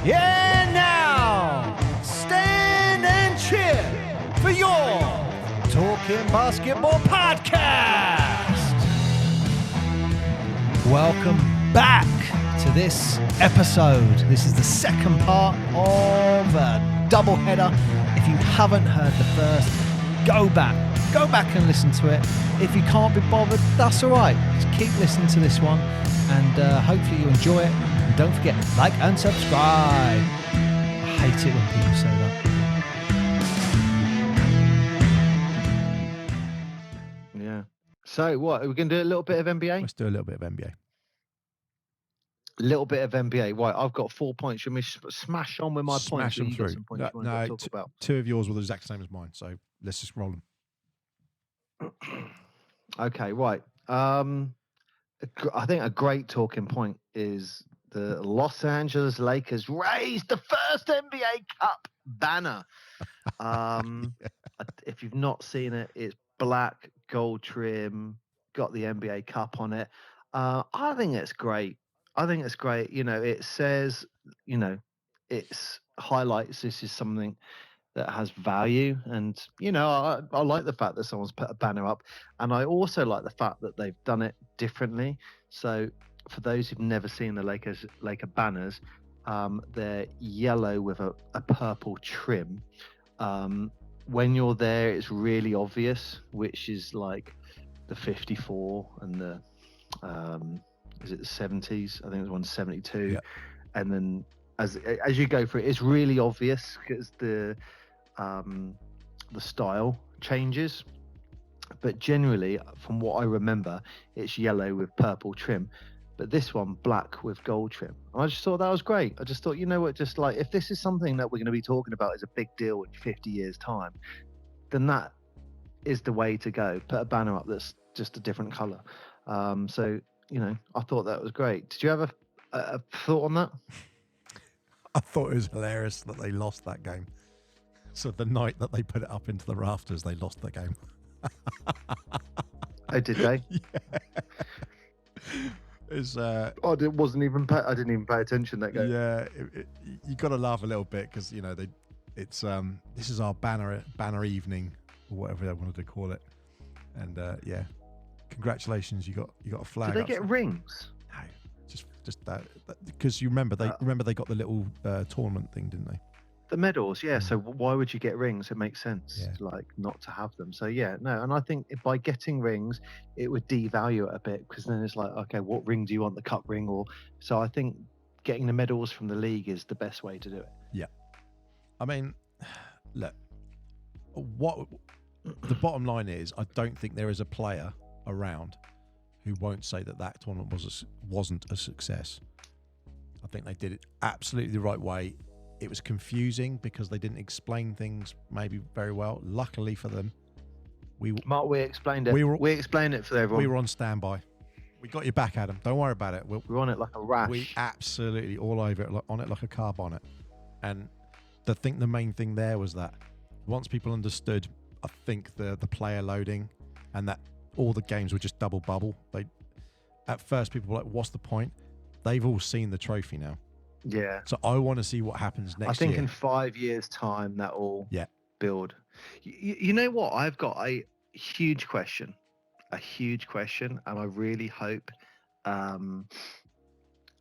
Yeah, now stand and cheer for your Talking Basketball podcast. Welcome back to this episode. This is the second part of a double header. If you haven't heard the first, go back and listen to it. If you can't be bothered, that's all right. Just keep listening to this one, and hopefully you enjoy it. And don't forget, like and subscribe. I hate it when people say that. Yeah. So what, are we going to do a little bit of NBA? Let's do a little bit of NBA. A little bit of NBA. Right, I've got 4 points. Should we smash on with my points? Smash them You got through. some points you want to talk about? Two of yours were the exact same as mine, so let's just roll them. Okay, right. I think a great talking point is the Los Angeles Lakers raised the first NBA Cup banner. If you've not seen it, it's black, gold trim, got the NBA Cup on it. I think it's great. You know, it says, you know, it's highlights this is something that has value, and you know, I like the fact that someone's put a banner up, and I also like the fact that they've done it differently. So for those who've never seen the Laker banners, they're yellow with a purple trim. When you're there, it's really obvious, which is like the 54 and the is it the 70s? I think it was 172. Yeah. And then as you go through it, it's really obvious because the style changes. But generally, from what I remember, it's yellow with purple trim. But this one, black with gold trim. And I just thought that was great. I just thought, you know what, just like, if this is something that we're going to be talking about as a big deal in 50 years' time, then that is the way to go. Put a banner up that's just a different colour. So, you know, I thought that was great. Did you have a thought on that? I thought it was hilarious that they lost that game. So the night that they put it up into the rafters, they lost the game. Oh, did they? Yeah. It's, I didn't even pay attention that game. Yeah, you got to laugh a little bit because you know this is our banner evening or whatever they wanted to call it, and yeah, congratulations, you got a flag. Did they get rings? No, just that because you remember they got the little tournament thing, didn't they? The medals, yeah. So why would you get rings? It makes sense, Yeah. like not to have them. So yeah, no. And I think by getting rings, it would devalue it a bit because then it's like, okay, what ring do you want? The cup ring, or so I think getting the medals from the league is the best way to do it. Yeah, I mean, look, what the bottom line is, I don't think there is a player around who won't say that tournament wasn't a success. I think they did it absolutely the right way. It was confusing because they didn't explain things maybe very well. Luckily for them, we explained it. We explained it for everyone. We were on standby. We got your back, Adam. Don't worry about it. We're on it like a rash. We absolutely all over it, on it like a car bonnet. And the main thing there was that once people understood, I think the player loading and that all the games were just double bubble. At first people were like, what's the point? They've all seen the trophy now. Yeah. So I want to see what happens next year. I think in 5 years' time that will build. You know what? I've got a huge question, and I really hope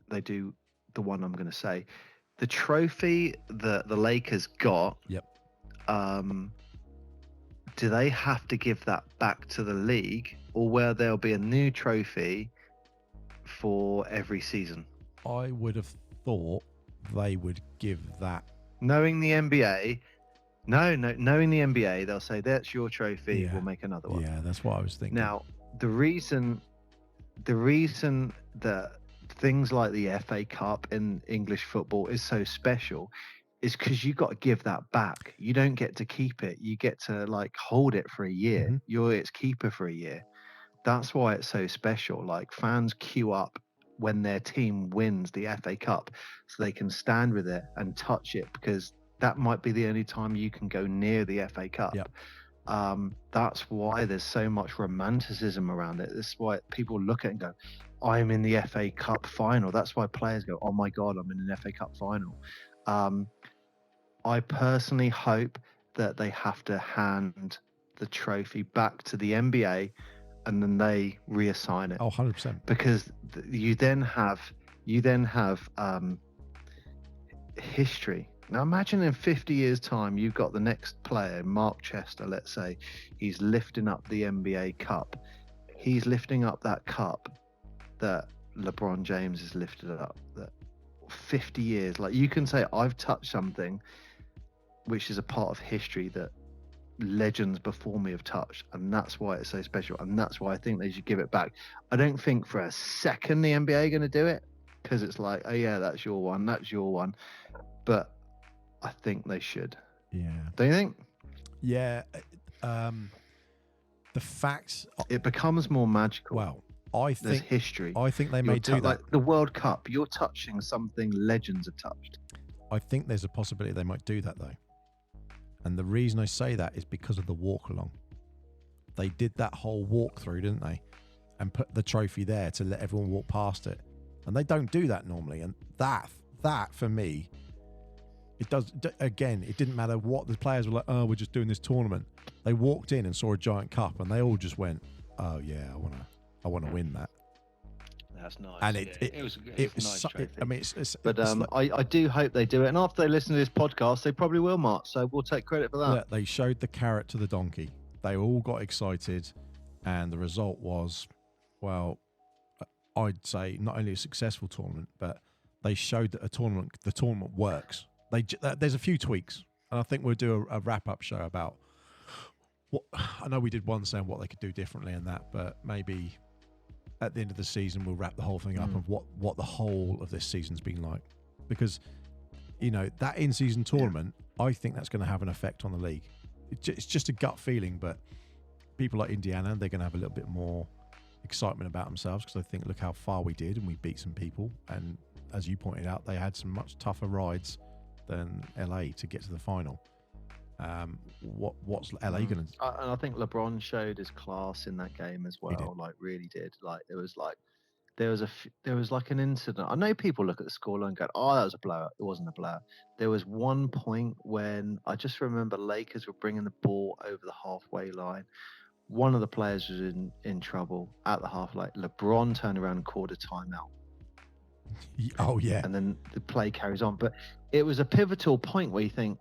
they do the one I'm going to say. The trophy that the Lakers got. Yep. Do they have to give that back to the league, or will there'll be a new trophy for every season? I would have thought they would give that. Knowing the NBA, knowing the NBA, they'll say that's your trophy. Yeah. We'll make another one. Yeah, that's what I was thinking. Now, the reason that things like the FA Cup in English football is so special is because you got to give that back. You don't get to keep it. You get to like hold it for a year. Mm-hmm. You're its keeper for a year. That's why it's so special. Like fans queue up when their team wins the FA Cup so they can stand with it and touch it, because that might be the only time you can go near the FA Cup. Yep. That's why there's so much romanticism around it. That's why people look at it and go, I'm in the FA Cup final. That's why players go, oh my God, I'm in an FA Cup final. I personally hope that they have to hand the trophy back to the NBA and then they reassign it. Oh, 100%. Because you then have history. Now imagine in 50 years' time, you've got the next player, Mark Chester, let's say, he's lifting up the NBA cup. He's lifting up that cup that LeBron James has lifted up. That 50 years, like you can say, I've touched something which is a part of history that legends before me have touched, and that's why it's so special, and that's why I think they should give it back. I don't think for a second the NBA are going to do it, because it's like, oh yeah, that's your one, but I think they should. Yeah. Don't you think? Yeah. The fact it becomes more magical. Well, I There's think history. I think they may do that. Like the World Cup, you're touching something legends have touched. I think there's a possibility they might do that though. And the reason I say that is because of the walk along. They did that whole walkthrough, didn't they? And put the trophy there to let everyone walk past it. And they don't do that normally. And that for me, it does. Again, it didn't matter what the players were like. Oh, we're just doing this tournament. They walked in and saw a giant cup, and they all just went, "Oh yeah, I want to win that." That's nice. And it was a nice trophy. I mean, but like, I do hope they do it. And after they listen to this podcast, they probably will, Mark. So we'll take credit for that. Look, they showed the carrot to the donkey. They all got excited, and the result was, well, I'd say not only a successful tournament, but they showed that the tournament works. There's a few tweaks, and I think we'll do a wrap-up show about what. I know we did one saying what they could do differently in that, but maybe at the end of the season we'll wrap the whole thing up of what the whole of this season's been like, because that in-season tournament, I think that's going to have an effect on the league. It's just a gut feeling, but people like Indiana, they're going to have a little bit more excitement about themselves, because I think, look how far we did, and we beat some people, and as you pointed out, they had some much tougher rides than LA to get to the final. What's LA going to? And I think LeBron showed his class in that game as well. Like, really did. Like, there was like an incident. I know people look at the scoreline and go, "Oh, that was a blowout." It wasn't a blowout. There was one point when I just remember Lakers were bringing the ball over the halfway line. One of the players was in trouble at the half. Like, LeBron turned around and called a timeout. Oh yeah. And then the play carries on. But it was a pivotal point where you think,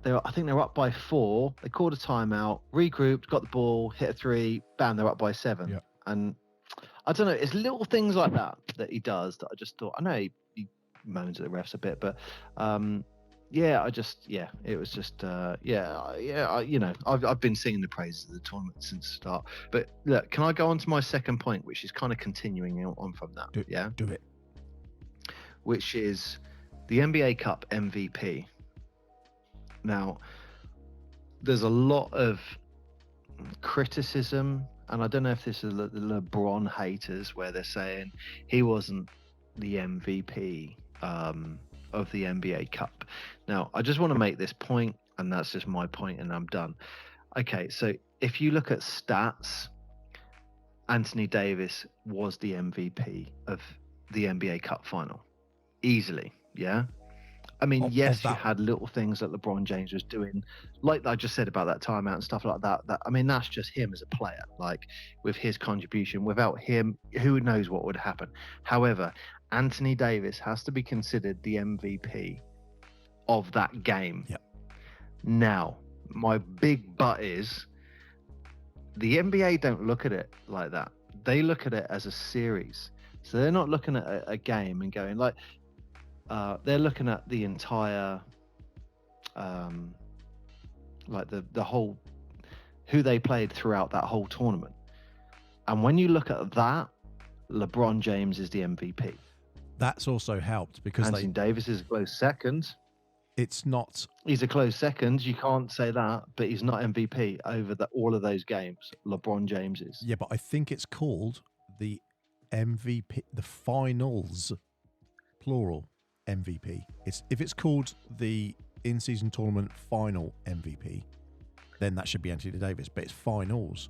I think they were up by 4. They called a timeout, regrouped, got the ball, hit a 3, bam, they're up by 7. Yeah. And I don't know, it's little things like that he does that I just thought, I know he moans at the refs a bit, but it was just I've been singing the praises of the tournament since the start. But look, can I go on to my second point, which is kind of continuing on from that? Do it. Which is the NBA Cup MVP. Now, there's a lot of criticism, and I don't know if this is the LeBron haters, where they're saying he wasn't the MVP of the NBA Cup. Now, I just want to make this point, and that's just my point, and I'm done. Okay, so if you look at stats, Anthony Davis was the MVP of the NBA Cup final. Easily, yeah? I mean, yes, you had little things that LeBron James was doing, like I just said about that timeout and stuff like that. I mean, that's just him as a player. Like, with his contribution, without him, who knows what would happen. However, Anthony Davis has to be considered the MVP of that game. Yep. Now, my big but is the NBA don't look at it like that. They look at it as a series. So they're not looking at a game and going like, they're looking at the entire, like the whole, who they played throughout that whole tournament. And when you look at that, LeBron James is the MVP. That's also helped because Anthony Davis is a close second. It's not. He's a close second. You can't say that, but he's not MVP over all of those games. LeBron James is. Yeah, but I think it's called the MVP, the finals, plural MVP. If it's called the in-season tournament final MVP, then that should be Anthony Davis. But it's finals,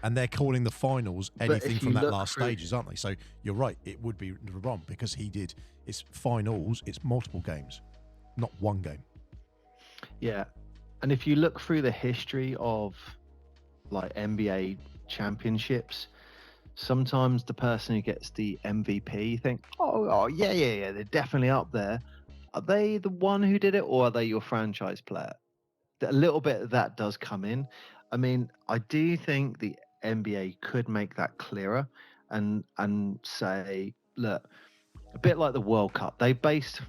and they're calling the finals anything from that last stages, aren't they? So you're right. It would be LeBron because he did. It's finals. It's multiple games. not one game. Yeah. And if you look through the history of like NBA championships, sometimes the person who gets the MVP, you think, oh yeah, they're definitely up there. Are they the one who did it, or are they your franchise player? A little bit of that does come in. I mean, I do think the NBA could make that clearer and say, look, a bit like the World Cup. I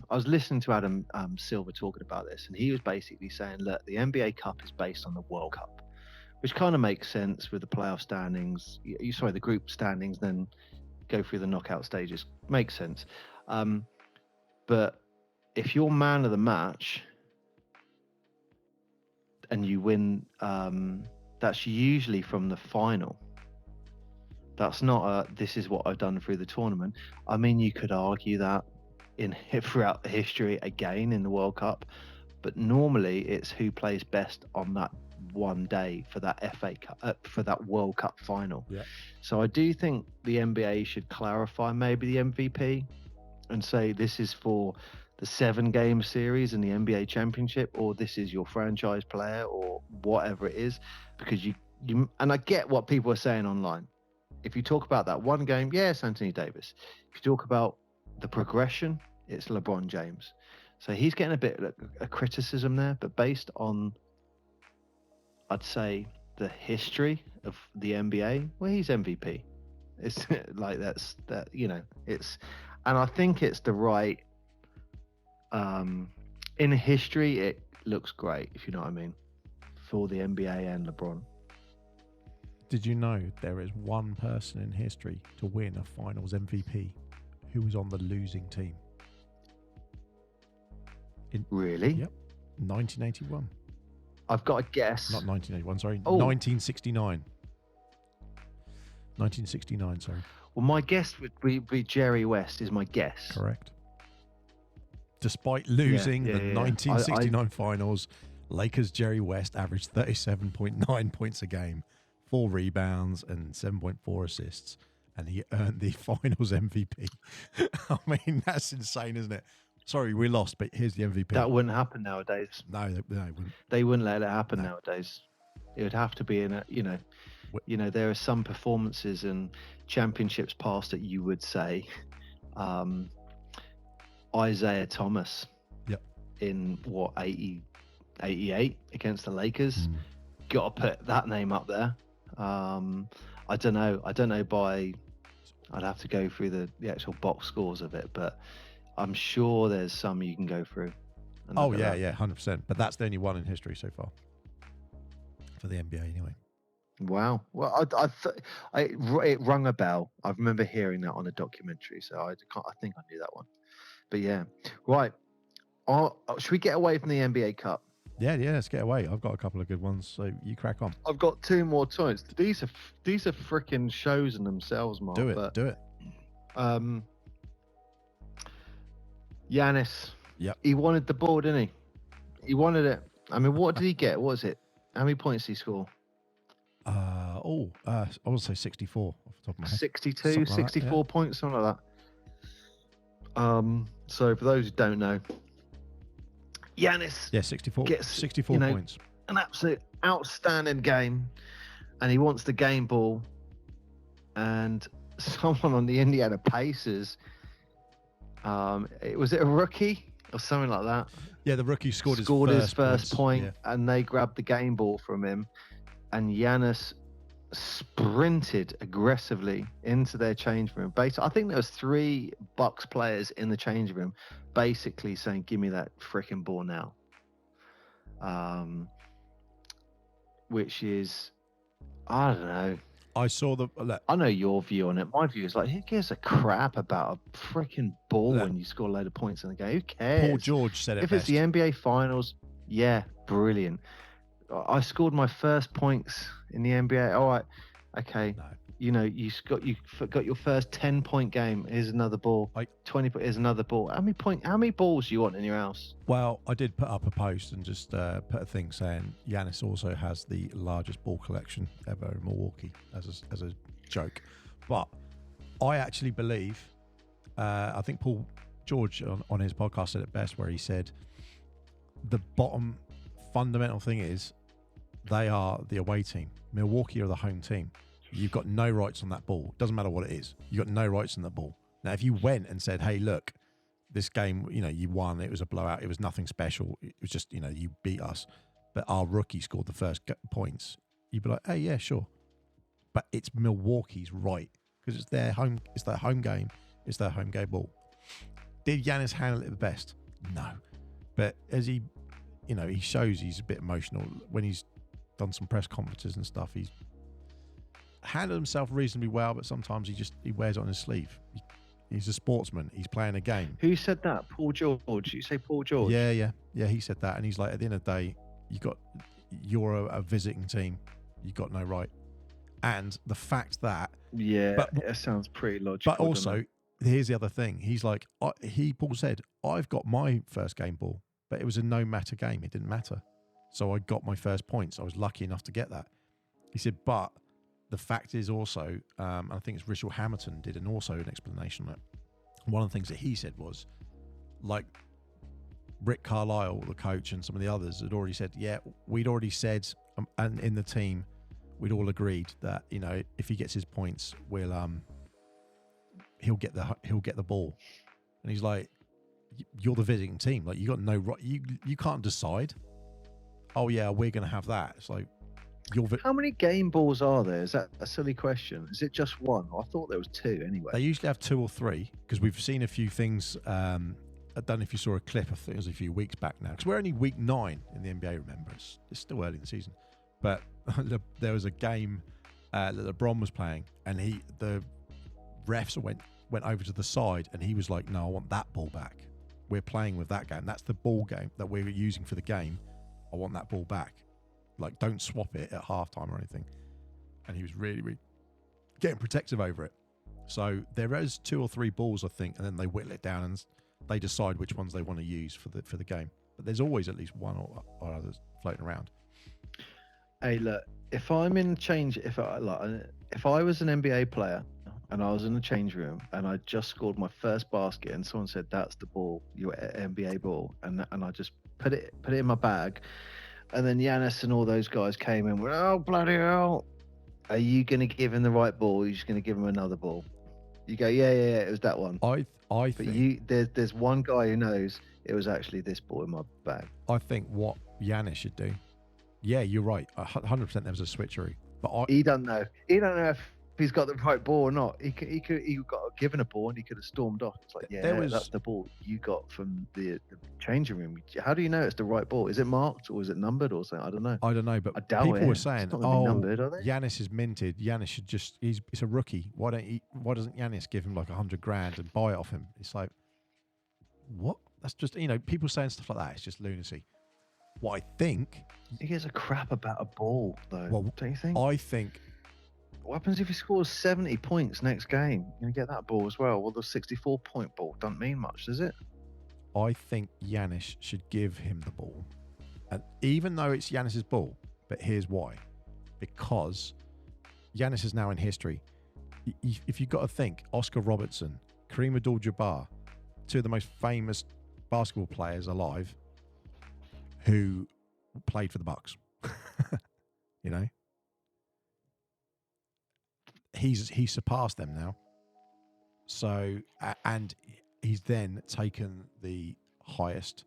was listening to Adam Silver talking about this, and he was basically saying, look, the NBA Cup is based on the World Cup, which kind of makes sense with the playoff standings. The group standings, then go through the knockout stages. Makes sense. But if you're man of the match and you win, that's usually from the final. That's not this is what I've done through the tournament. I mean, you could argue that throughout the history again in the World Cup, but normally it's who plays best on that one day for that FA Cup, for that World Cup final. Yeah. So I do think the NBA should clarify maybe the MVP and say this is for the 7-game series in the NBA championship, or this is your franchise player, or whatever it is, because you and I get what people are saying online. If you talk about that one game, yes, Anthony Davis. If you talk about the progression, it's LeBron James. So he's getting a bit of criticism there, but based on, I'd say, the history of the NBA, well, he's MVP. It's like it's, and I think it's the right. In history, it looks great, if you know what I mean, for the NBA and LeBron. Did you know there is one person in history to win a Finals MVP who was on the losing team? Really? Yep. 1981. I've got a guess. Not 1981, sorry. 1969. 1969, sorry. Well, my guess would be Jerry West is my guess. Correct. Despite losing the 1969 finals, Lakers' Jerry West averaged 37.9 points a game, 4 rebounds and 7.4 assists, and he earned the finals MVP. I mean, that's insane, isn't it? Sorry, we lost, but here's the MVP. That wouldn't happen nowadays. No, they wouldn't. They wouldn't let it happen nowadays. It would have to be in a, there are some performances and championships past that you would say, Isaiah Thomas, in 88 against the Lakers, got to put that name up there. I don't know I'd have to go through the actual box scores of it, but I'm sure there's some you can go through. Oh yeah, 100%. But that's the only one in history so far for the NBA, anyway. Wow. Well, it rung a bell. I remember hearing that on a documentary, so I think I knew that one. But yeah, right. Should we get away from the NBA Cup? Yeah, let's get away. I've got a couple of good ones, so you crack on. I've got 2 more points. These are freaking shows in themselves, Mark. Do it. Giannis. Yep. He wanted the ball, didn't he? He wanted it. I mean, what did he get? What was it? How many points did he score? I would say 64 off the top of my head. 62, 64 points, something like that. So for those who don't know, Giannis 64 gets 64 points. An absolute outstanding game, and he wants the game ball, and someone on the Indiana Pacers, was it a rookie or something like that? Yeah, the rookie scored his first point, and they grabbed the game ball from him, and Giannis sprinted aggressively into their change room. Basically, I think there was 3 Bucks players in the change room, basically saying, "Give me that freaking ball now." Which is, I don't know. I saw I know your view on it. My view is like, who gives a crap about a freaking ball when you score a load of points in the game? Who cares? Paul George said it if best. It's the NBA Finals, yeah, brilliant. I scored my first points in the NBA. All right, okay. No. You got your first 10-point game. Here's another ball. 20. Here's another ball. How many balls do you want in your house? Well, I did put up a post and just put a thing saying Giannis also has the largest ball collection ever in Milwaukee as a joke. But I actually believe, I think Paul George on his podcast said it best, where he said the bottom fundamental thing is they are the away team. Milwaukee are the home team. You've got no rights on that ball. Doesn't matter what it is. You've got no rights on that ball. Now, if you went and said, hey, look, this game, you won. It was a blowout. It was nothing special. It was just, you beat us. But our rookie scored the first points. You'd be like, hey, yeah, sure. But it's Milwaukee's right because it's their home. It's their home game. It's their home game ball. Did Giannis handle it the best? No. But as he shows he's a bit emotional when he's done some press conferences and stuff. He's handled himself reasonably well, but sometimes he wears it on his sleeve. He's a sportsman. He's playing a game. Who said that? Paul George. Did you say Paul George? Yeah. He said that, and he's like, at the end of the day, you're a visiting team. You got no right. And the fact that it sounds pretty logical. But also, here's the other thing. He's like, Paul said, I've got my first game ball, but it was a no matter game. It didn't matter. So I got my first points. I was lucky enough to get that. He said, but the fact is also, I think it's Richard Hamilton did an explanation on it. One of the things that he said was, like, Rick Carlisle, the coach, and some of the others had already said, we'd already said, and in the team, we'd all agreed that, if he gets his points, he'll get the ball. And he's like, you're the visiting team. Like, you got no right. You can't decide. Oh yeah, we're going to have that. It's like, how many game balls are there? Is that a silly question? Is it just one? I thought there was two anyway. They usually have 2 or 3 because we've seen a few things. I don't know if you saw a clip. I think it was a few weeks back now because we're only week 9 in the NBA. Remember, it's still early in the season. But there was a game that LeBron was playing, and the refs went over to the side, and he was like, "No, I want that ball back. We're playing with that game. That's the ball game that we're using for the game. I want that ball back. Like, don't swap it at halftime or anything." And he was really, really getting protective over it. So there is 2 or 3 balls, I think, and then they whittle it down and they decide which ones they want to use for the game. But there's always at least one or others floating around. Hey, look, if I'm in change, if I was an NBA player and I was in the change room and I just scored my first basket and someone said, "That's the ball, your NBA ball," and I just put it in my bag, and then Giannis and all those guys came in, went, "Oh, bloody hell, are you going to give him the right ball? Or are you just going to give him another ball?" You go, yeah, it was that one. But think there's one guy who knows it was actually this ball in my bag. I think what Giannis should do. Yeah, you're right. 100% there was a switcheroo. But he don't know. He don't know if he's got the right ball or not. He got given a ball and he could have stormed off. It's like, that's the ball you got from the changing room. How do you know it's the right ball? Is it marked or is it numbered or something? I don't know. But I doubt people were saying, numbered, are they? Giannis is minted. Giannis should it's a rookie. Why doesn't Giannis give him like $100,000 and buy it off him? It's like, what? That's just, people saying stuff like that. It's just lunacy. What I think... He gives a crap about a ball, though, don't you think? I think... What happens if he scores 70 points next game? You're going to get that ball as well. Well, the 64-point ball doesn't mean much, does it? I think Giannis should give him the ball. And even though it's Giannis's ball, but here's why. Because Giannis is now in history. If you've got to think, Oscar Robertson, Kareem Abdul-Jabbar, 2 of the most famous basketball players alive who played for the Bucks. He's surpassed them now. So, and he's then taken the highest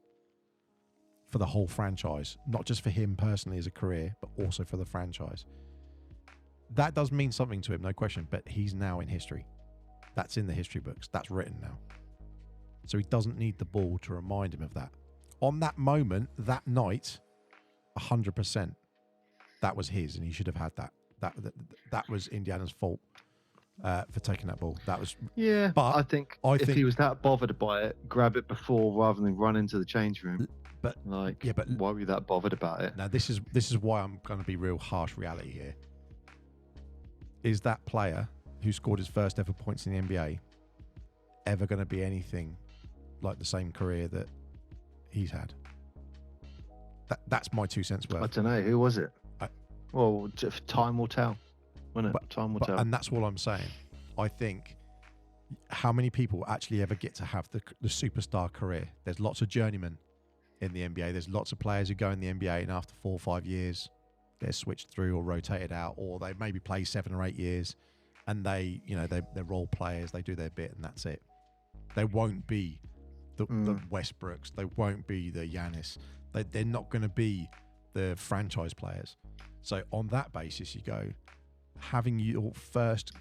for the whole franchise, not just for him personally as a career, but also for the franchise. That does mean something to him, no question, but he's now in history. That's in the history books. That's written now. So he doesn't need the ball to remind him of that. On that moment, that night, 100%, that was his, and he should have had that. That was Indiana's fault for taking that ball. That was But I think if he was that bothered by it, grab it before rather than run into the change room. But why were you that bothered about it? Now this is why I'm going to be real harsh reality here. Is that player who scored his first ever points in the NBA ever going to be anything like the same career that he's had? That's my 2 cents worth. I don't know. Who was it? Well, time will tell. Time will tell. And that's all I'm saying. I think how many people actually ever get to have the superstar career? There's lots of journeymen in the NBA. There's lots of players who go in the NBA and after 4 or 5 years, they're switched through or rotated out, or they maybe play 7 or 8 years, and they're role players. They do their bit, and that's it. They won't be the Westbrooks. They won't be the Giannis. They're not going to be the franchise players. So on that basis, you go, having your first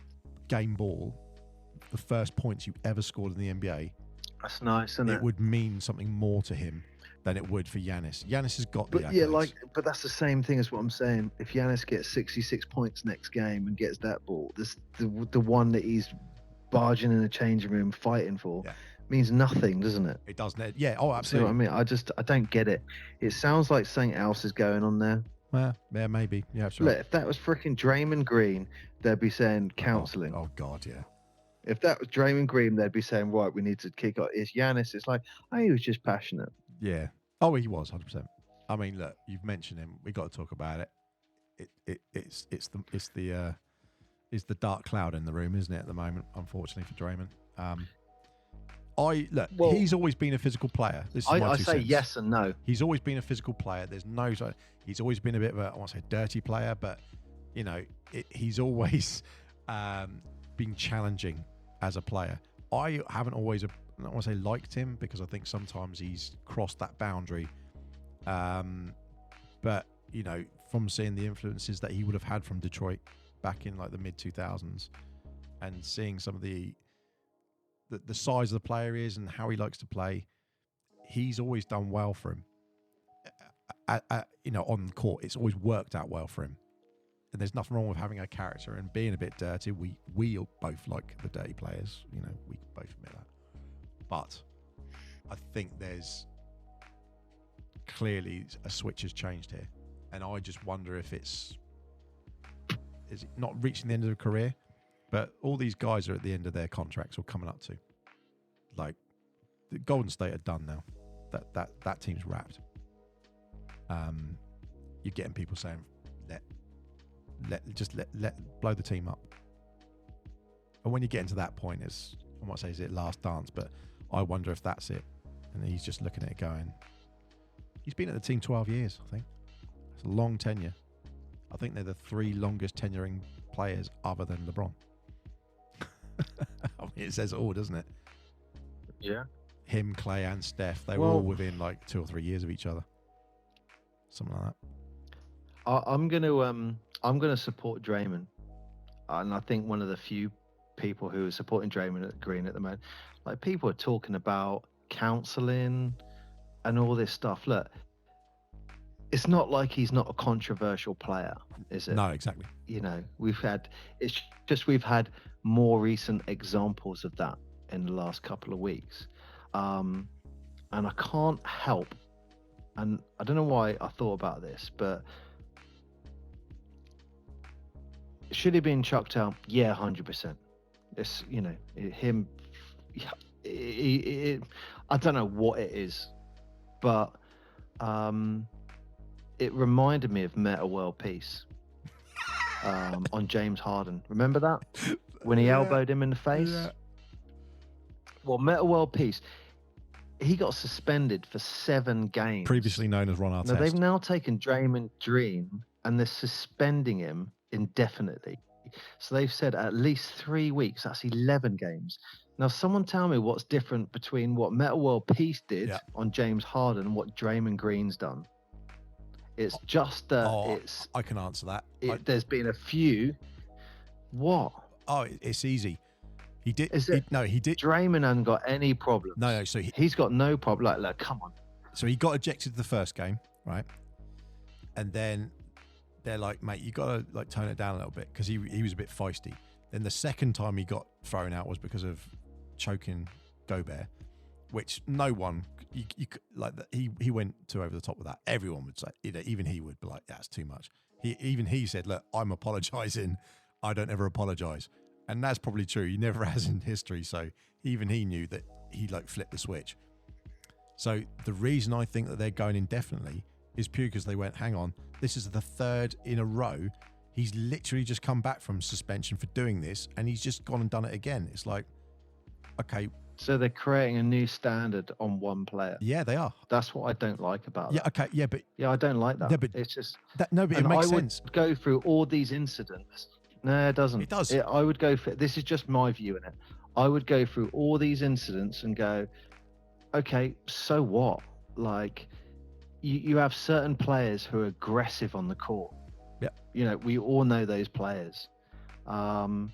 game ball, the first points you ever scored in the NBA, that's nice, isn't it? It would mean something more to him than it would for Giannis. Giannis has got the accolades. But that's the same thing as what I'm saying. If Giannis gets 66 points next game and gets that ball, the one that he's barging in the changing room fighting for means nothing, doesn't it? It doesn't. Yeah. Oh, absolutely. See what I mean? I don't get it. It sounds like something else is going on there. Well, yeah, maybe. Yeah, sure. Look, if that was freaking Draymond Green, they'd be saying counselling. Oh God, yeah. If that was Draymond Green, they'd be saying, right, we need to kick off. It's Giannis. It's like, oh, he was just passionate. Yeah. Oh, he was 100%. I mean, look, you've mentioned him. We got to talk about it. It's the dark cloud in the room, isn't it? At the moment, unfortunately for Draymond. He's always been a physical player. This is I say yes and no. He's always been a physical player. He's always been a bit of a, I won't say dirty player, but he's always been challenging as a player. I haven't always, I don't want to say liked him, because I think sometimes he's crossed that boundary. But from seeing the influences that he would have had from Detroit back in like the mid 2000s, and seeing some of the size of the player he is and how he likes to play, he's always done well for him. On the court, it's always worked out well for him. And there's nothing wrong with having a character and being a bit dirty. We both like the dirty players, we both admit that. But I think there's clearly a switch has changed here, and I just wonder if is it not reaching the end of their career, but all these guys are at the end of their contracts or coming up to. Like the Golden State are done now. That team's wrapped. You're getting people saying let blow the team up. And when you get into that point, it's, I might say, is it last dance, but I wonder if that's it. And he's just looking at it going, he's been at the team 12 years, I think. It's a long tenure. I think they're the 3 longest tenuring players other than LeBron. I mean, it says it all, doesn't it? Yeah. Him, Clay, and Steph, they were all within like 2 or 3 years of each other. Something like that. I'm gonna support Draymond, and I think one of the few people who are supporting Draymond Green at the moment, like, people are talking about counselling and all this stuff. Look, it's not like he's not a controversial player, is it? No, exactly. We've had more recent examples of that in the last couple of weeks, and I can't help, and I don't know why I thought about this, but should he been chucked out? Yeah, 100%. It's him. I don't know what it is, but it reminded me of Meta World Peace on James Harden. Remember that when he elbowed him in the face? Yeah. Well, Meta World Peace, he got suspended for 7 games. Previously known as Ron Artest. Now they've now taken Draymond Green and they're suspending him indefinitely. So they've said at least 3 weeks. That's 11 games. Now, someone tell me what's different between what Meta World Peace did on James Harden and what Draymond Green's done. It's just I can answer that. There's been a few. What? Oh, it's easy. He did. He did. Draymond hasn't got any problem. No. So he's got no problem. Like, come on. So he got ejected the first game, right? And then they're like, mate, you got to like tone it down a little bit, because he was a bit feisty. Then the second time he got thrown out was because of choking Gobert, which no one, he went too over the top with that. Everyone would say, even he would be like, that's too much. He said, look, I'm apologising. I don't ever apologise. And that's probably true. He never has in history. So even he knew that he like flipped the switch. So the reason I think that they're going indefinitely is pure because they went, hang on, this is the 3rd in a row. He's literally just come back from suspension for doing this, and he's just gone and done it again. It's like, okay, So they're creating a new standard on one player. Yeah, they are. That's what I don't like about Yeah, that. okay, yeah, but I don't like that. Yeah, but It's just no, but it and makes I would sense. go through all these incidents. No, it doesn't. It does. I would go for this is just my view in it. I would go through all these incidents and go, okay, so what? Like, you have certain players who are aggressive on the court. Yeah. You know, we all know those players. And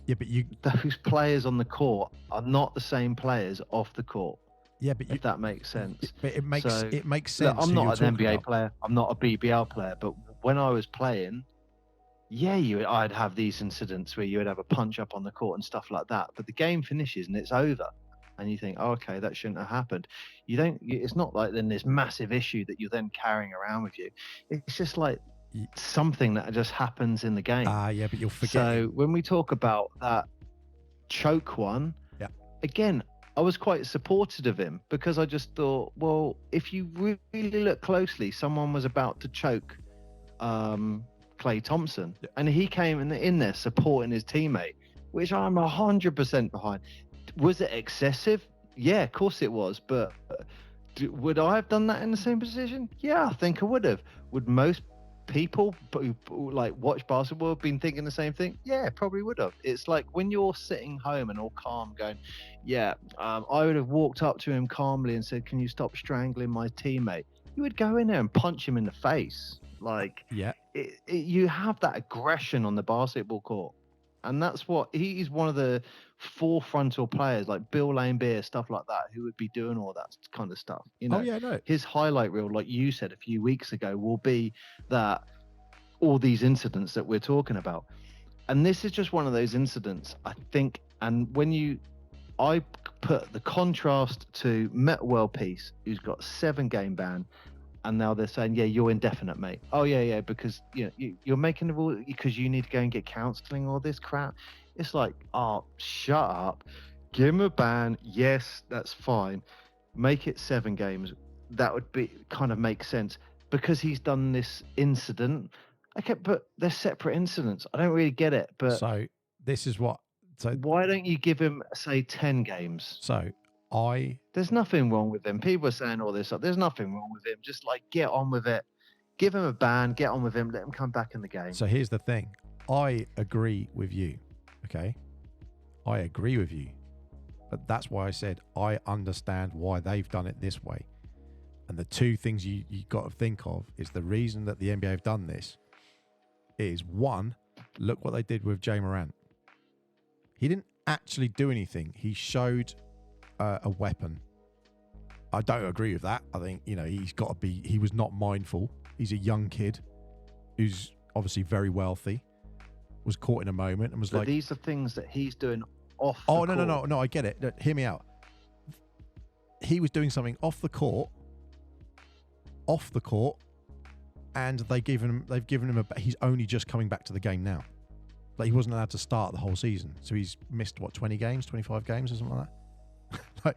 Yeah, but those players on the court are not the same players off the court. Yeah, but if that makes sense. But it makes So, sense. Look, I'm who not you're an talking NBA about. player. I'm not a BBL player. But when I was playing, yeah, I'd have these incidents where you would have a punch up on the court and stuff like that. But the game finishes and it's over, and you think, oh, okay, that shouldn't have happened. You don't. It's not like then this massive issue that you're then carrying around with you. It's just like something that just happens in the game. Yeah, but you'll forget. So when we talk about that choke one, yeah, again, I was quite supportive of him because I just thought, well, if you really look closely, someone was about to choke Klay Thompson, and he came in there supporting his teammate, which I'm 100% behind. Was it excessive? Yeah, of course it was. But would I have done that in the same position? Yeah, I think I would have. Would most people who like watch basketball have been thinking the same thing? Yeah, probably would have. It's like when you're sitting home and all calm going, yeah, I would have walked up to him calmly and said, can you stop strangling my teammate? You would go in there and punch him in the face. Like, yeah, you have that aggression on the basketball court, and that's what he's one of the forefrontal players like Bill Laimbeer, stuff like that, who would be doing all that kind of stuff. You know, oh yeah, no. His highlight reel, like you said a few weeks ago, will be that all these incidents that we're talking about, and this is just one of those incidents, I think. And I put the contrast to Met World Peace, who's got 7-game ban. And now they're saying, yeah, you're indefinite, mate. Oh, yeah, because you're making the rule because you need to go and get counselling, all this crap. It's like, oh, shut up. Give him a ban. Yes, that's fine. Make it 7 games. That would be kind of make sense because he's done this incident. Okay, but they're separate incidents. I don't really get it. But so this is what. So why don't you give him, say, 10 games? So there's nothing wrong with him. People are saying all this stuff. There's nothing wrong with him. Just like get on with it. Give him a ban. Get on with him. Let him come back in the game. So here's the thing. I agree with you. Okay, I agree with you. But that's why I said I understand why they've done it this way. And the two things you got to think of is the reason that the NBA have done this is, one, look what they did with Jay Morant. He didn't actually do anything. He showed a weapon. I don't agree with that. I think, he was not mindful. He's a young kid who's obviously very wealthy, was caught in a moment and was but like... these are things that he's doing off the court. No, I get it. No, hear me out. He was doing something off the court, and they've given him he's only just coming back to the game now. Like, he wasn't allowed to start the whole season. So he's missed, 20 games, 25 games or something like that?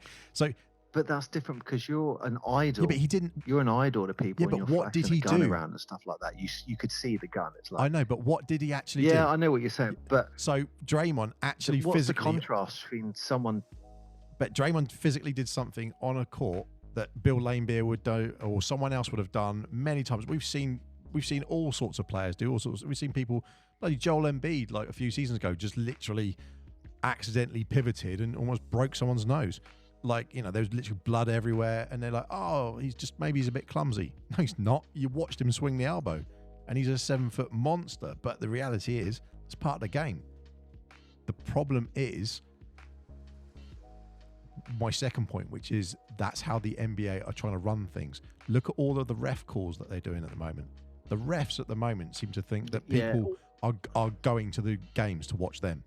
But that's different because you're an idol. Yeah, but he didn't. You're an idol to people. Yeah, but what did he do? Around and stuff like that. You could see the gun. It's like, I know, but what did he actually do? Yeah, I know what you're saying. But so Draymond actually what's physically. What's the contrast between someone? But Draymond physically did something on a court that Bill Laimbeer would do, or someone else would have done many times. We've seen all sorts of players do all sorts. We've seen people like Joel Embiid, like a few seasons ago, just literally accidentally pivoted and almost broke someone's nose. Like, there's literally blood everywhere, and they're like, oh, maybe he's a bit clumsy. No, he's not. You watched him swing the elbow, and he's a 7-foot monster. But the reality is, it's part of the game. The problem is my second point, which is that's how the NBA are trying to run things. Look at all of the ref calls that they're doing at the moment. The refs at the moment seem to think that people are going to the games to watch them.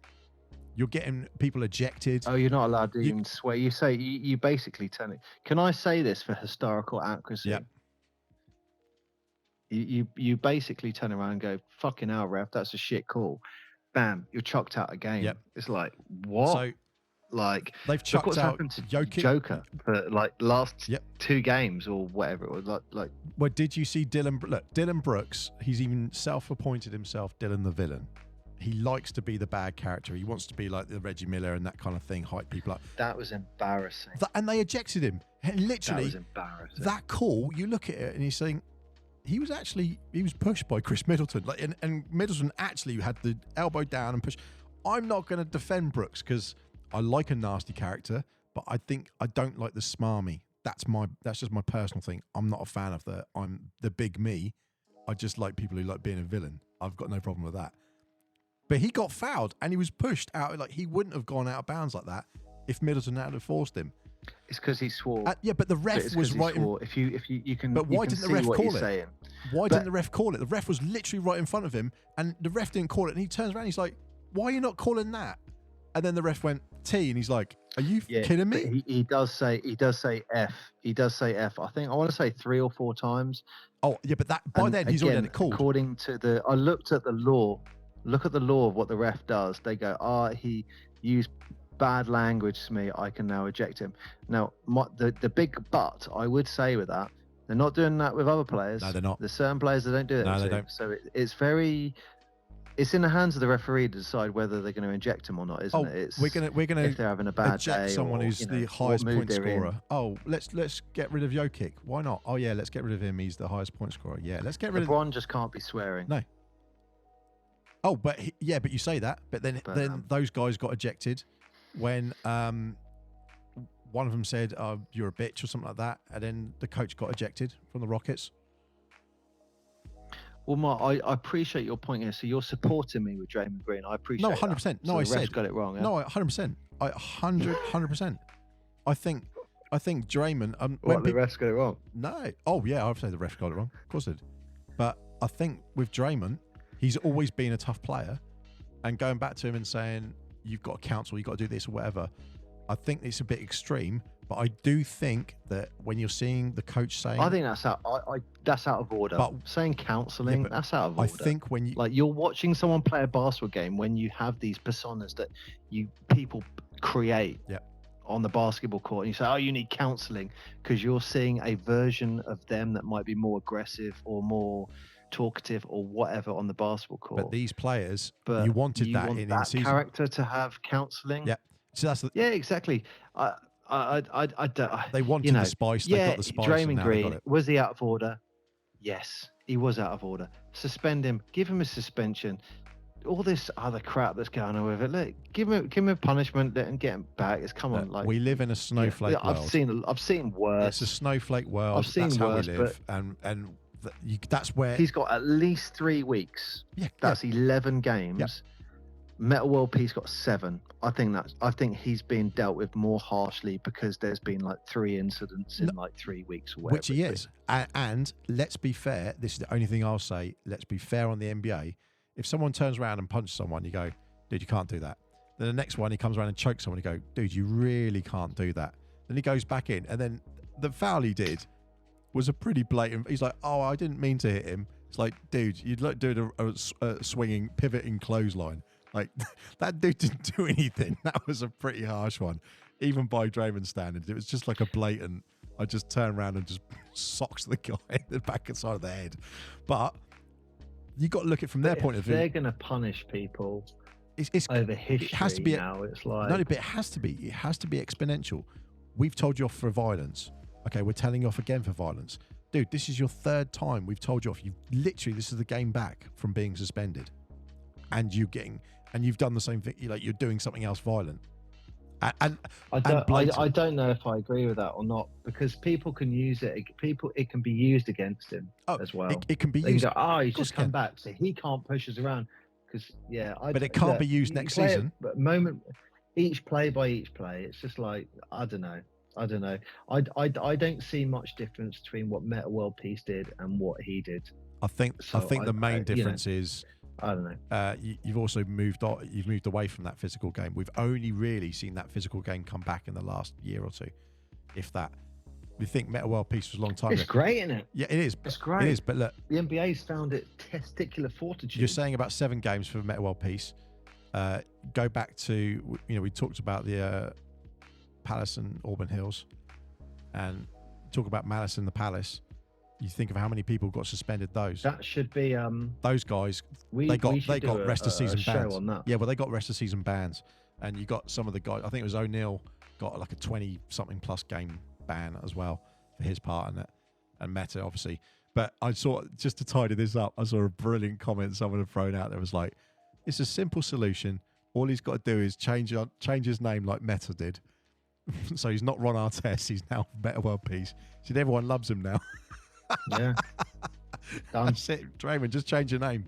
You're getting people ejected. Oh, you're not allowed to even swear. You say you basically tell it. Can I say this for historical accuracy? Yep. You basically turn around and go, fucking hell, ref, that's a shit call. Bam, you're chucked out a game. Yep. It's like, what? So, like, they've chucked what's out happened to Jokic. Joker for like last 2 games or whatever it was. Like. Well, did you see Dylan? Look, Dylan Brooks. He's even self-appointed himself Dylan the villain. he likes to be the bad character. He wants to be like the Reggie Miller and that kind of thing, hype people up. That was embarrassing. And they ejected him. And literally, that was embarrassing. That call, you look at it and he's saying, he was pushed by Chris Middleton. Like, and Middleton actually had the elbow down and push. I'm not going to defend Brooks because I like a nasty character, but I don't like the smarmy. That's just my personal thing. I'm not a fan of I'm the big me. I just like people who like being a villain. I've got no problem with that. But he got fouled and he was pushed out. Like, he wouldn't have gone out of bounds like that if Middleton hadn't forced him. It's because he swore. Yeah, but the ref was right. If you can. But why didn't the ref call it? Saying. Why didn't the ref call it? The ref was literally right in front of him, and the ref didn't call it. And he turns around, and he's like, "Why are you not calling that?" And then the ref went T, and he's like, "Are you kidding me?" He does say F. He does say F. I want to say 3 or 4 times. Oh yeah, but by then he's already had it called. According to I looked at the law. Look at the law of what the ref does. They go, he used bad language to me, I can now eject him. Now, the big but I would say with that, they're not doing that with other players. No, they're not. There's certain players that don't do it. No, they don't. So it's in the hands of the referee to decide whether they're going to eject him or not, isn't it? We're gonna if they're having a bad eject day, someone who's the highest point scorer. In. Oh, let's get rid of Jokic. Why not? Oh yeah, let's get rid of him. He's the highest point scorer. Yeah, let's get rid of. LeBron just can't be swearing. No. Oh, but you say that, but then those guys got ejected when one of them said, "Oh, you're a bitch" or something like that, and then the coach got ejected from the Rockets. Well, Mark, I appreciate your point here. So you're supporting me with Draymond Green. I appreciate. No, 100%. No, I said got it wrong. Yeah? No, 100%. 100%. I think Draymond. The refs got it wrong? No. Oh yeah, I'd say the refs got it wrong. Of course they did. But I think with Draymond, he's always been a tough player, and going back to him and saying you've got to counsel, you've got to do this or whatever. I think it's a bit extreme, but I do think that when you're seeing the coach saying, I think that's out. That's out of order. But saying counselling, that's out of order. I think when you're watching someone play a basketball game, when you have these personas that people create on the basketball court, and you say, "Oh, you need counselling," because you're seeing a version of them that might be more aggressive or more talkative or whatever on the basketball court. But these players, you wanted that in season. Character to have counselling. Yeah. So that's exactly. I don't. They wanted the spice. They got the spice. Draymond Green, was he out of order? Yes, he was out of order. Suspend him. Give him a suspension. All this other crap that's going on with it. Look, give him a punishment and get him back. It's come on. Like, we live in a snowflake world. I've seen worse. It's a snowflake world. I've seen that's worse, how we live, and that's where he's got at least 3 weeks. That's 11 games. Yeah. Metal World Peace got 7. I think he's been dealt with more harshly because there's been like 3 incidents in like 3 weeks or whatever. Which he is. And let's be fair. This is the only thing I'll say. Let's be fair on the NBA. If someone turns around and punches someone, you go, "Dude, you can't do that." Then the next one, he comes around and chokes someone. You go, "Dude, you really can't do that." Then he goes back in, and then the foul he did was a pretty blatant. He's like, "Oh, I didn't mean to hit him." It's like, dude, you'd like doing a swinging, pivoting clothesline. Like, that dude didn't do anything. That was a pretty harsh one, even by Draymond standards. It was just like a blatant. I just turn around and just socks the guy in the back and side of the head. But you got to look at it from their point of view. They're going to punish people it's over history. It has to be now. It's like no, but it has to be. It has to be exponential. We've told you off for violence. Okay, we're telling you off again for violence. Dude, this is your 3rd time we've told you off. This is the game back from being suspended, and you've done the same thing. You're doing something else violent. I don't know if I agree with that or not, because people can use it. It can be used against him as well. It can be used. He's just come back, so he can't push us around. Because but it can't be used next season. But each play by each play, it's just like I don't know. I don't see much difference between what Metal World Peace did and what he did. I think the main difference is I don't know. You've also moved away from that physical game. We've only really seen that physical game come back in the last year or 2, if that. We think Metal World Peace was a long time ago. It's great, isn't it? Yeah, it is. It's great. It is, but look, the NBA's found it testicular fortitude. You're saying about 7 games for Metal World Peace. Go back to we talked about the Palace and Auburn Hills, and talk about Malice in the Palace. You think of how many people got suspended. Those should be those guys. we They got should rest of season show bans. on that. Yeah, well, they got rest of season bans, and you got some of the guys. I think it was O'Neal got like a 20-something plus game ban as well for his part in it, and Meta obviously. But I saw, just to tidy this up, I saw a brilliant comment someone had thrown out there. It was like, it's a simple solution. All he's got to do is change his name like Meta did. So he's not Ron Artest. He's now Meta World Peace. He said everyone loves him now. Yeah. Done. That's it. Draymond, just change your name.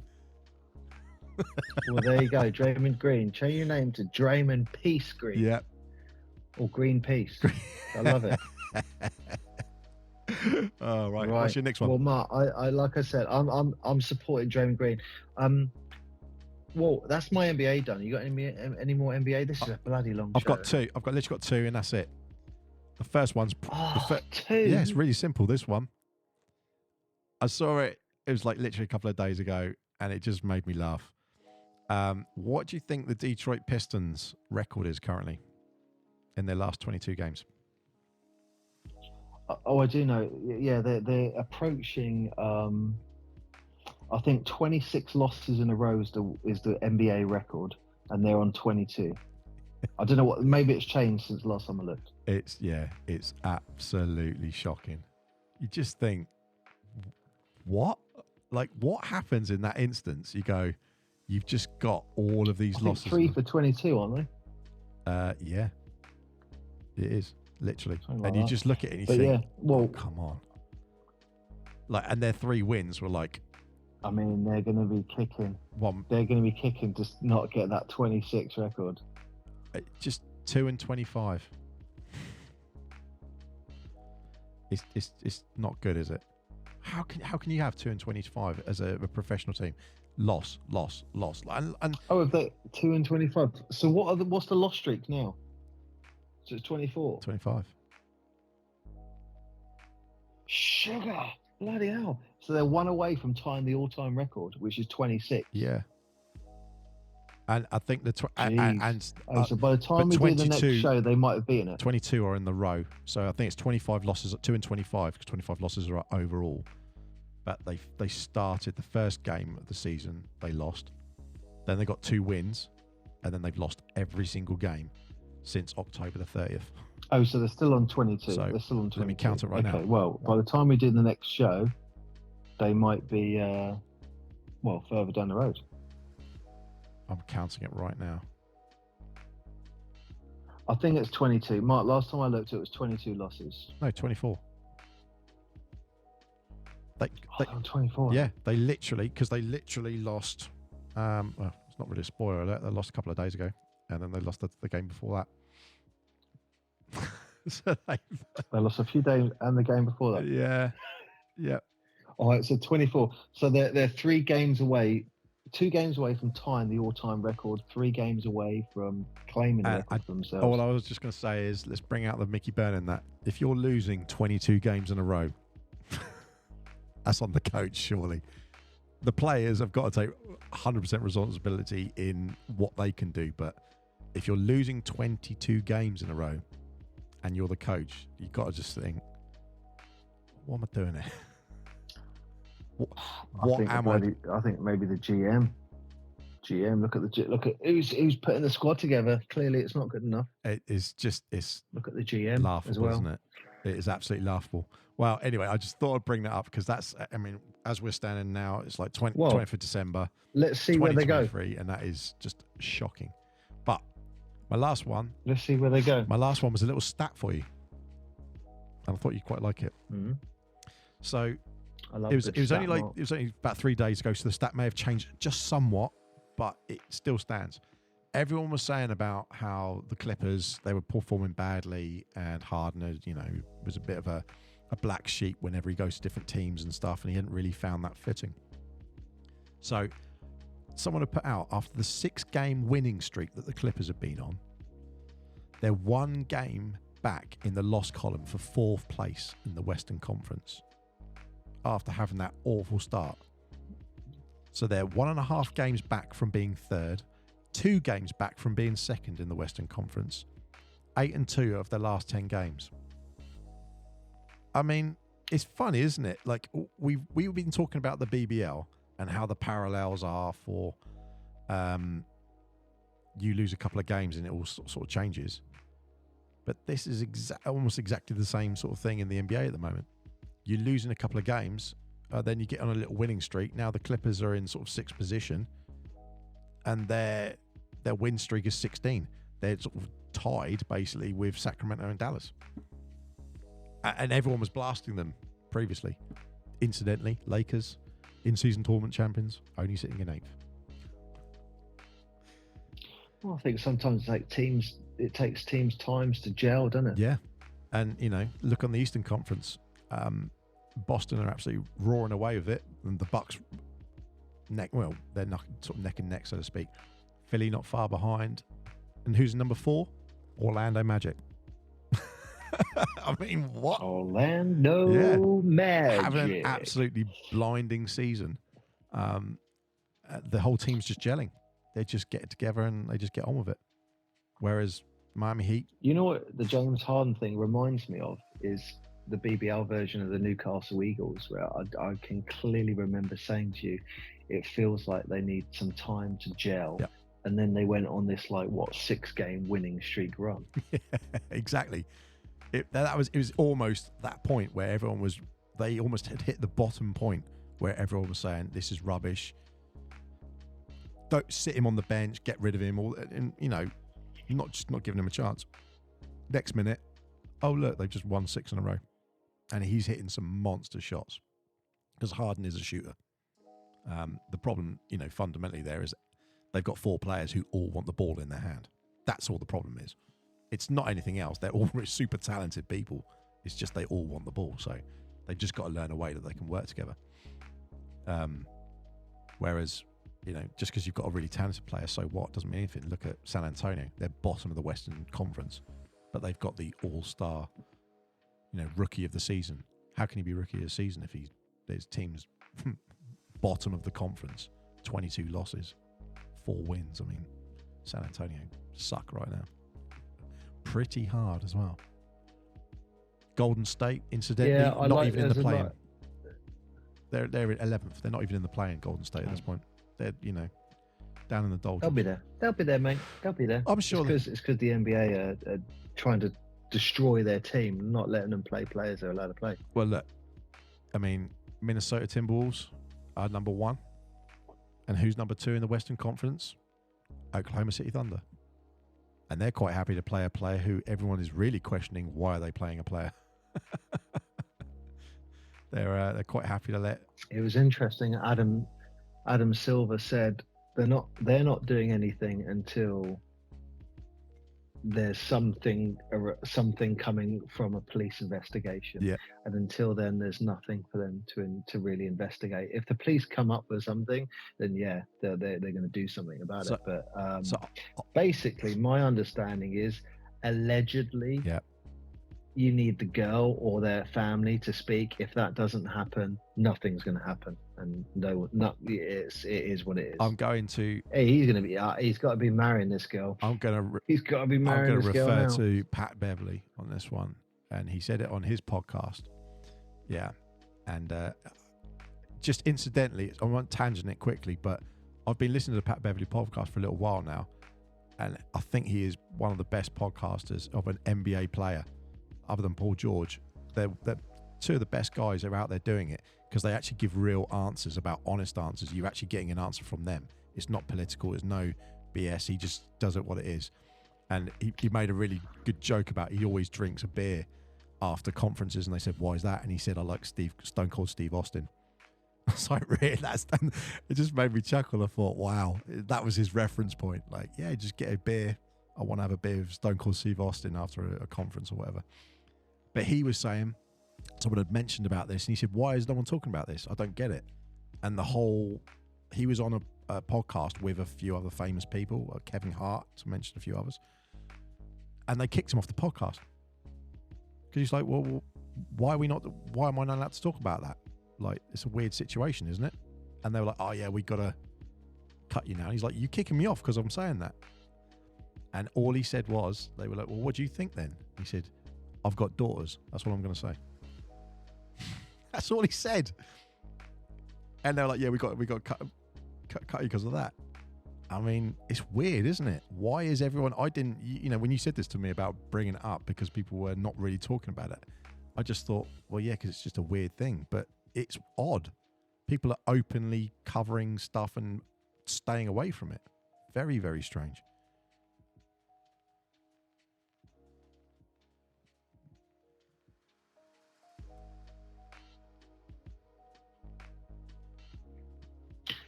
Well, there you go. Draymond Green. Change your name to Draymond Peace Green. Yeah. Or Green Peace. I love it. Oh, right. What's your next one? Well, Mark, I like I said, I'm supporting Draymond Green. Well, that's my NBA done. You got any more NBA? This is a bloody long I've show. got two. I've literally got two, and that's it. The first one's two. Yeah, it's really simple. This one, I saw it. It was like literally a couple of days ago, and it just made me laugh. What do you think the Detroit Pistons record is currently in their last 22 games? Oh, I do know. Yeah, they're approaching. I think 26 losses in a row is the NBA record, and they're on 22. I don't know what. Maybe it's changed since the last time I looked. It's absolutely shocking. You just think, what? Like, what happens in that instance? You go, you've just got all of these losses. 3 for 22, aren't they? Yeah, it is literally. Something And like you that. just look at it and you But think, yeah, well, oh, come on. Like, and their 3 wins were like, I mean, they're going to be kicking. one, They're going to be kicking to not get that 26 record. just 2 and 25. It's not good, is it? How can you have 2 and 25 as a professional team? Loss. And Oh, if they 2 and 25. So what's the loss streak now? So it's 24. 25. Sugar, bloody hell! So they're 1 away from tying the all-time record, which is 26. Yeah. And I think the So by the time we do the next show, they might have beaten it. 22 are in the row. So I think it's 25 losses, 2 and 25, because 25 losses are overall. But they started the first game of the season, they lost. Then they got 2 wins, and then they've lost every single game since October the 30th. Oh, so they're still on 22. So They're still on 22. let me count it right now. Okay, well, by the time we do the next show, they might be, further down the road. I'm counting it right now. I think it's 22. Mark, last time I looked, it was 22 losses. No, 24. They 24. Yeah, they literally lost. Well, it's not really a spoiler alert. They lost a couple of days ago, and then they lost the game before that. So they lost a few days and the game before that. Yeah. All right, so 24. So they're 3 games away, 2 games away from tying the all-time record, 3 games away from claiming the record for themselves. All I was just going to say is, let's bring out the Mickey Byrne in that. If you're losing 22 games in a row, that's on the coach, surely. The players have got to take 100% responsibility in what they can do. But if you're losing 22 games in a row and you're the coach, you've got to just think, what am I doing here? I think maybe the GM. Look at who's putting the squad together. Clearly, it's not good enough. It's look at the GM laughable, as well. Isn't it? It is absolutely laughable. Well, anyway, I just thought I'd bring that up because that's, I mean, as we're standing now, it's like 20th of December. Let's see where they go. And that is just shocking. But my last one. Let's see where they go. My last one was a little stat for you, and I thought you'd quite like it. Mm-hmm. So it was only about 3 days ago, so the stat may have changed just somewhat, but it still stands. Everyone was saying about how the Clippers, they were performing badly, and Harden, was a bit of a black sheep whenever he goes to different teams and stuff, and he hadn't really found that fitting. So someone had put out, after the 6-game winning streak that the Clippers have been on, they're 1 game back in the loss column for 4th place in the Western Conference after having that awful start. So they're 1.5 games back from being 3rd, 2 games back from being 2nd in the Western Conference, 8-2 of their last 10 games. I mean, it's funny, isn't it? Like we've been talking about the BBL and how the parallels are for you lose a couple of games and it all sort of changes. But this is almost exactly the same sort of thing in the NBA at the moment. You're losing a couple of games, then you get on a little winning streak. Now the Clippers are in sort of 6th position, and their win streak is 16. They're sort of tied basically with Sacramento and Dallas, and everyone was blasting them previously. Incidentally, Lakers, in-season tournament champions, only sitting in 8th. Well, I think sometimes it takes teams times to gel, doesn't it? Yeah, and look on the Eastern Conference. Boston are absolutely roaring away with it, and the Bucks they're sort of neck and neck, so to speak. Philly not far behind, and who's number 4? Orlando Magic. I mean, what? Orlando Magic having an absolutely blinding season. The whole team's just gelling. They just get it together and they just get on with it. Whereas Miami Heat, you know what the James Harden thing reminds me of is the BBL version of the Newcastle Eagles, where I can clearly remember saying to you, it feels like they need some time to gel. Yep. And then they went on this 6-game winning streak run. Yeah, exactly. It was almost that point where they almost had hit the bottom point where everyone was saying, this is rubbish. Don't sit him on the bench, get rid of him, and not giving him a chance. Next minute, oh look, they've just won 6 in a row, and he's hitting some monster shots because Harden is a shooter. The problem, fundamentally there is they've got 4 players who all want the ball in their hand. That's all the problem is. It's not anything else. They're all super talented people. It's just they all want the ball, so they've just got to learn a way that they can work together. Whereas, just because you've got a really talented player, so what? Doesn't mean anything. Look at San Antonio. They're bottom of the Western Conference, but they've got the all-star, rookie of the season. How can he be rookie of the season if there's teams bottom of the conference, 22 losses, 4 wins? I mean, San Antonio suck right now. Pretty hard as well. Golden State, incidentally, not even in the play-in. They're at 11th. They're not even in the play-in, Golden State, at this point. They're, down in the doldrums. They'll be there. They'll be there, mate. They'll be there. I'm sure. It's because the NBA are trying to destroy their team, not letting them play players they're allowed to play. Well, look, I mean, Minnesota Timberwolves are number 1. And who's number 2 in the Western Conference? Oklahoma City Thunder. And they're quite happy to play a player who everyone is really questioning, why are they playing a player? They're quite happy to let. It was interesting. Adam Silver said they're not doing anything until there's something coming from a police investigation. Yeah. And until then, there's nothing for them to really investigate. If the police come up with something, then yeah, they're going to do something about it. But basically, my understanding is allegedly. Yeah. You need the girl or their family to speak. If that doesn't happen, nothing's going to happen. And it is what it is. I'm going to. Hey, he's got to be marrying this girl. He's got to be marrying this girl. I'm going now. to refer to Pat Beverly on this one, and he said it on his podcast. Yeah, and just incidentally, I won't tangent it quickly, but I've been listening to the Pat Beverly podcast for a little while now, and I think he is one of the best podcasters of an NBA player. Other than Paul George, they're 2 of the best guys that are out there doing it, because they actually give real answers, about honest answers. You're actually getting an answer from them. It's not political. It's no BS. He just does it what it is. And he made a really good joke about he always drinks a beer after conferences, and they said, why is that? And he said, I like Stone Cold Steve Austin. I was like, really? It just made me chuckle. I thought, wow, that was his reference point. Like, yeah, just get a beer. I want to have a beer with Stone Cold Steve Austin after a conference or whatever. But he was saying, someone had mentioned about this, and he said, why is no one talking about this? I don't get it. And he was on a podcast with a few other famous people, Kevin Hart, to mention a few others, and they kicked him off the podcast. Because he's like, well, why am I not allowed to talk about that? Like, it's a weird situation, isn't it? And they were like, oh yeah, we got to cut you now. And he's like, you kicking me off because I'm saying that. And all he said was, they were like, well, what do you think then? He said, I've got daughters. That's what I'm going to say. That's all he said. And they're like, yeah, we got to cut you because of that. I mean, it's weird, isn't it? Why is everyone? I didn't, when you said this to me about bringing it up because people were not really talking about it, I just thought, well, yeah, because it's just a weird thing. But it's odd. People are openly covering stuff and staying away from it. Very, very strange.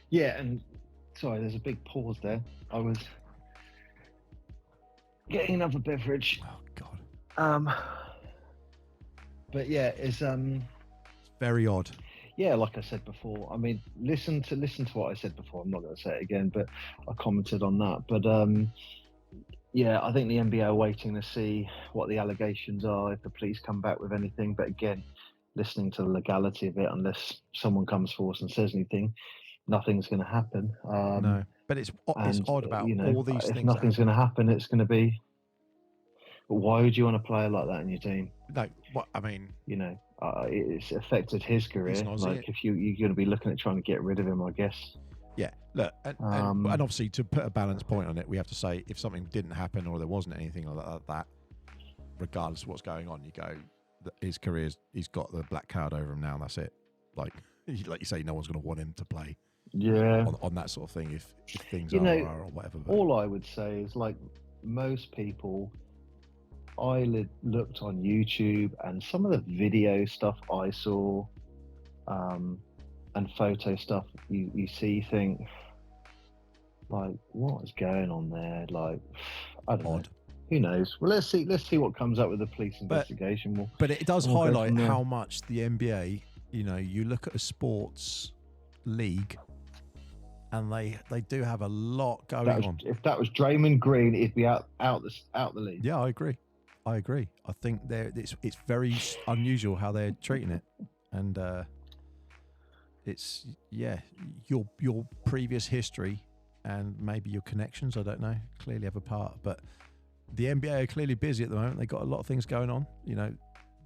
Yeah, and sorry, there's a big pause there. I was getting another beverage. Oh God. But yeah, it's very odd. Yeah, like I said before. I mean, listen to what I said before. I'm not going to say it again, but I commented on that. But yeah, I think the NBA are waiting to see what the allegations are, if the police come back with anything. But again, listening to the legality of it, unless someone comes forward and says anything, nothing's going to happen. No, but it's odd about all these things. If nothing's going to happen, it's going to be. But why would you want a player like that in your team? No, what I mean, it's affected his career. Like, if you're going to be looking at trying to get rid of him, I guess. Yeah, look, and obviously to put a balanced point on it, we have to say if something didn't happen or there wasn't anything like that, regardless of what's going on, you go, his career's, he's got the black cloud over him now, and that's it. Like you say, no one's going to want him to play. Yeah. On that sort of thing, if things are or whatever. But all I would say is, like most people, I looked on YouTube, and some of the video stuff I saw, and photo stuff you see, think like, what is going on there? Like, I don't know. Who knows? Well, let's see what comes up with the police investigation. But it does highlight how much the NBA, you look at a sports league, and they do have a lot going on. If that was Draymond Green, he'd be out the league. Yeah, I agree. I think it's very unusual how they're treating it, and it's your previous history and maybe your connections, I don't know, clearly have a part. But the NBA are clearly busy at the moment. They've got a lot of things going on,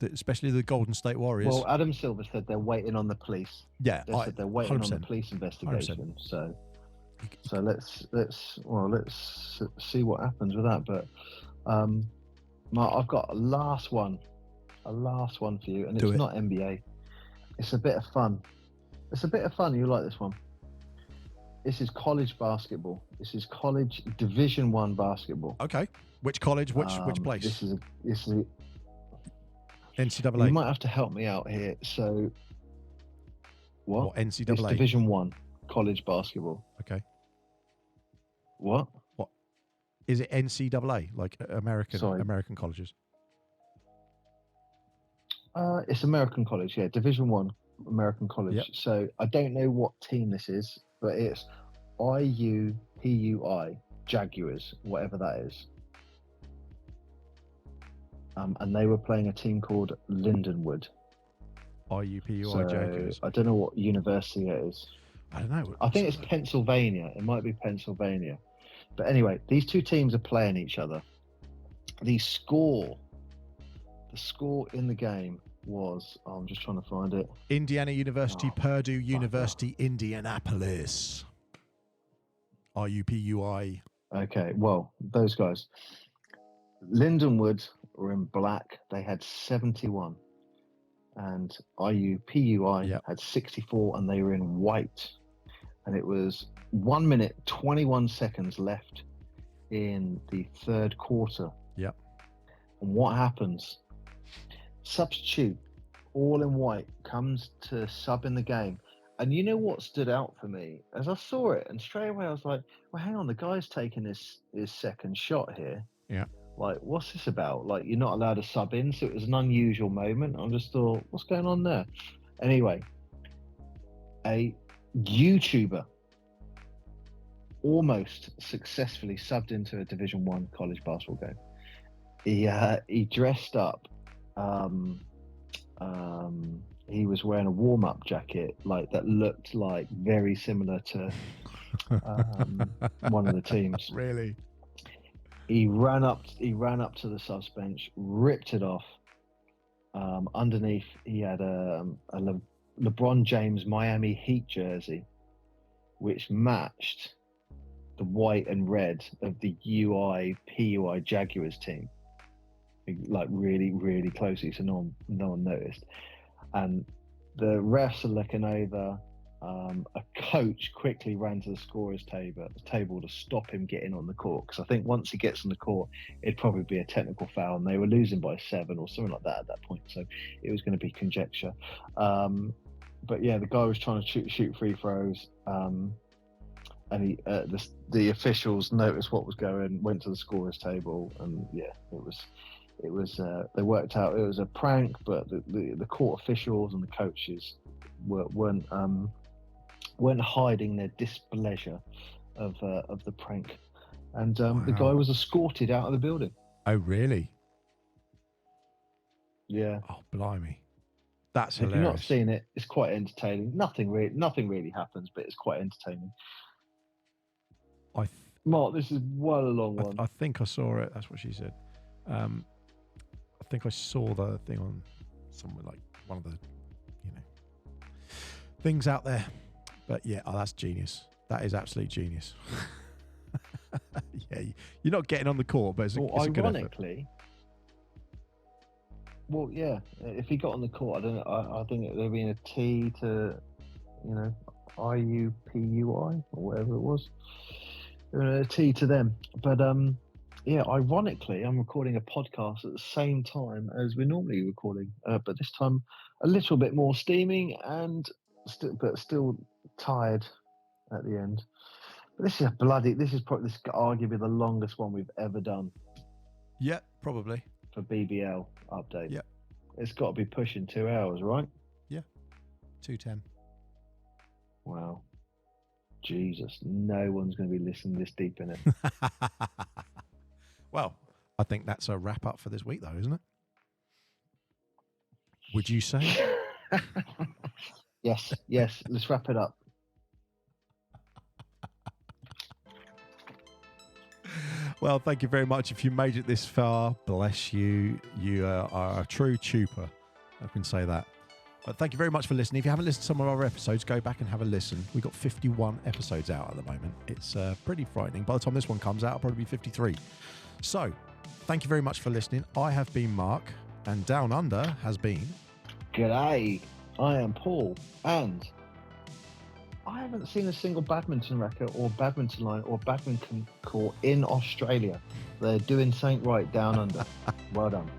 especially the Golden State Warriors. Well, Adam Silver said they're waiting on the police. Yeah, they said they're waiting 100%. on the police investigation. 100%. So let's see what happens with that. But Mark, I've got a last one for you, and it's not NBA. It's a bit of fun. You like this one? This is college basketball. This is college Division I basketball. Okay. Which college? Which place? This is NCAA. You might have to help me out here. So, what? NCAA? It's Division I college basketball. Okay. What? Is it NCAA, like American colleges? It's American college, yeah. Division I American college. Yep. So I don't know what team this is, but it's IUPUI Jaguars, whatever that is. And they were playing a team called Lindenwood. IUPUI Jaguars. I don't know what university it is. I don't know. I think it's Pennsylvania. It might be Pennsylvania. But anyway, these two teams are playing each other. The score in the game was, I'm just trying to find it. Indiana University, Purdue University, Indianapolis. IUPUI. Okay, well, those guys. Lindenwood were in black. They had 71. And IUPUI had 64, and they were in white. And it was 1 minute, 21 seconds left in the third quarter. Yep. And what happens? Substitute, all in white, comes to sub in the game. And you know what stood out for me? As I saw it, and straight away I was like, well, hang on, the guy's taking his second shot here. Yeah. Like, what's this about? Like, you're not allowed to sub in, so it was an unusual moment. I just thought, what's going on there? Anyway, a YouTuber almost successfully subbed into a Division I college basketball game. He dressed up. He was wearing a warm-up jacket like that looked like very similar to one of the teams. Really? He ran up to the subs bench, ripped it off, Underneath, he had a LeBron James Miami Heat jersey, which matched the white and red of the PUI Jaguars team, like really, really closely, so no one noticed. And the refs are looking over. A coach quickly ran to the scorer's table to stop him getting on the court, because I think once he gets on the court, it'd probably be a technical foul, and they were losing by 7 or something like that at that point, so it was going to be conjecture. But yeah, the guy was trying to shoot free throws, and the officials noticed what was going, went to the scorer's table, and yeah, it was they worked out it was a prank, but the court officials and the coaches weren't hiding their displeasure of the prank, and the guy was escorted out of the building. Oh, really? Yeah. Oh, blimey, that's If hilarious. you've not seen it, it's quite entertaining. Nothing really happens, but it's quite entertaining. Mark, this is well a long one. I think I saw it. That's what she said. I think I saw the thing on somewhere, like one of the things out there. But yeah, that's genius. That is absolute genius. Yeah, you're not getting on the court, but it's a good effort. Well, yeah, if he got on the court, I don't know. I think there'd been a T to, IUPUI or whatever it was. A T to them. But yeah, ironically, I'm recording a podcast at the same time as we're normally recording, but this time a little bit more steaming and still tired at the end. But this is arguably the longest one we've ever done. Yeah, probably. For BBL update. Yeah. It's got to be pushing 2 hours, right? Yeah. 2:10. Wow. Jesus, no one's going to be listening this deep in it. Well, I think that's a wrap up for this week, though, isn't it? Would you say? Yes. Let's wrap it up. Well, thank you very much. If you made it this far, bless you. You are a true trooper. I can say that. But thank you very much for listening. If you haven't listened to some of our episodes, go back and have a listen. We've got 51 episodes out at the moment. It's pretty frightening. By the time this one comes out, it'll probably be 53. So, thank you very much for listening. I have been Mark, and Down Under has been... G'day, I am Paul, and I haven't seen a single badminton racket or badminton line or badminton court in Australia. They're doing something right down under. Well done.